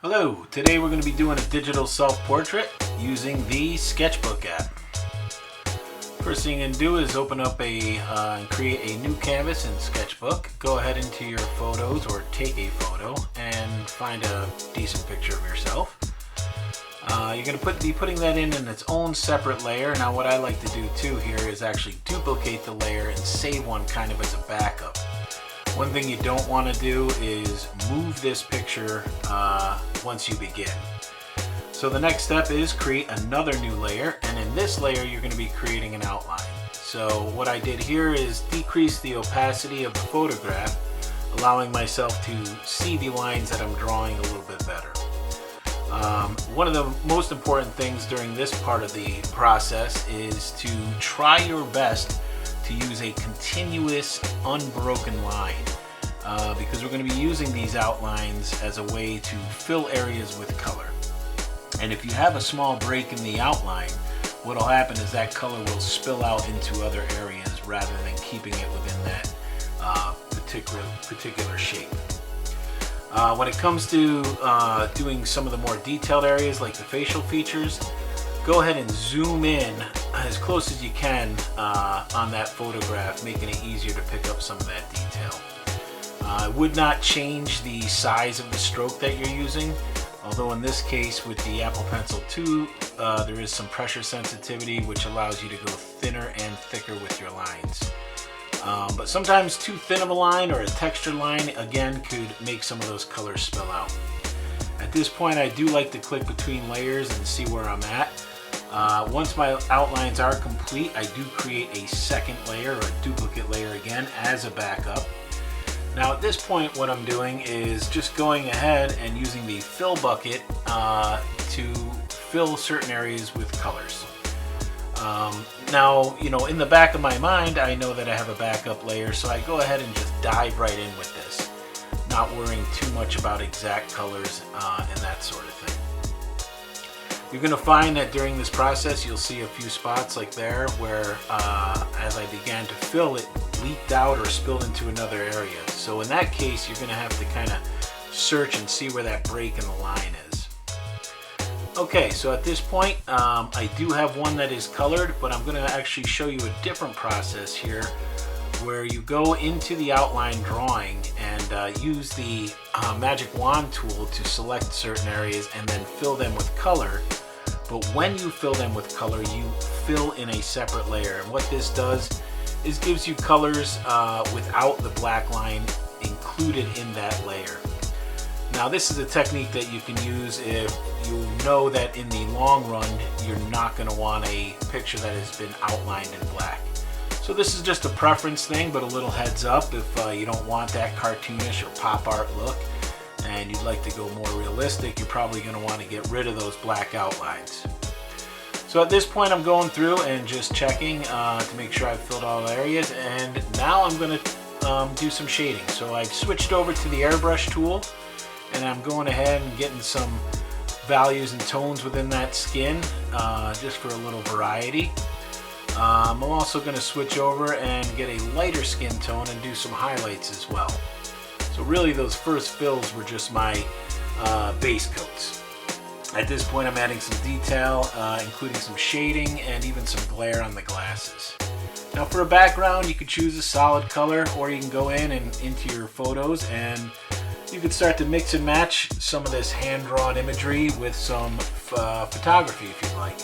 Hello, today we're going to be doing a digital self-portrait using the Sketchbook app. First thing you're going to do is open up and create a new canvas in Sketchbook. Go ahead into your photos or take a photo and find a decent picture of yourself. You're going to be putting that in its own separate layer. Now what I like to do too here is actually duplicate the layer and save one kind of as a backup. One thing you don't want to do is move this picture once you begin. So the next step is create another new layer, and in this layer you're going to be creating an outline. So what I did here is decrease the opacity of the photograph, allowing myself to see the lines that I'm drawing a little bit better. One of the most important things during this part of the process is to try your best to use a continuous unbroken line because we're going to be using these outlines as a way to fill areas with color. And if you have a small break in the outline, what will happen is that color will spill out into other areas rather than keeping it within that particular shape. When it comes to doing some of the more detailed areas like the facial features, go ahead and zoom in as close as you can on that photograph, making it easier to pick up some of that detail. I would not change the size of the stroke that you're using, although in this case with the Apple Pencil 2 there is some pressure sensitivity which allows you to go thinner and thicker with your lines. But sometimes too thin of a line or a textured line again could make some of those colors spill out. At this point I do like to click between layers and see where I'm at. Once my outlines are complete, I do create a second layer or a duplicate layer again as a backup. Now at this point what I'm doing is just going ahead and using the fill bucket to fill certain areas with colors. Now, in the back of my mind I know that I have a backup layer, so I go ahead and just dive right in with this, not worrying too much about exact colors and that sort of thing. You're going to find that during this process you'll see a few spots like there where as I began to fill it leaked out or spilled into another area. So in that case you're going to have to kind of search and see where that break in the line is. Okay, so at this point I do have one that is colored, but I'm going to actually show you a different process here where you go into the outline drawing and use the magic wand tool to select certain areas and then fill them with color. But when you fill them with color, you fill in a separate layer. And what this does is gives you colors without the black line included in that layer. Now this is a technique that you can use if you know that in the long run you're not going to want a picture that has been outlined in black. So this is just a preference thing, but a little heads up if you don't want that cartoonish or pop art look and you'd like to go more realistic, you're probably going to want to get rid of those black outlines. So at this point I'm going through and just checking to make sure I've filled all areas, and now I'm going to do some shading. So I've switched over to the airbrush tool and I'm going ahead and getting some values and tones within that skin just for a little variety. I'm also going to switch over and get a lighter skin tone and do some highlights as well. So really those first fills were just my base coats. At this point I'm adding some detail, including some shading and even some glare on the glasses. Now for a background you could choose a solid color, or you can go in and into your photos and you could start to mix and match some of this hand-drawn imagery with some photography if you'd like.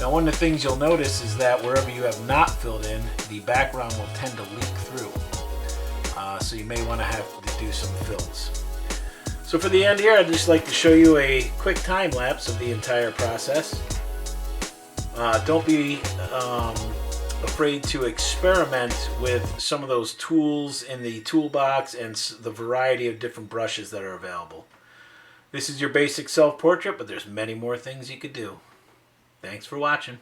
Now one of the things you'll notice is that wherever you have not filled in, the background will tend to leak through. So you may want to have to do some fills. So for the end here, I'd just like to show you a quick time lapse of the entire process. Don't be afraid to experiment with some of those tools in the toolbox and the variety of different brushes that are available. This is your basic self-portrait, but there's many more things you could do. Thanks for watching.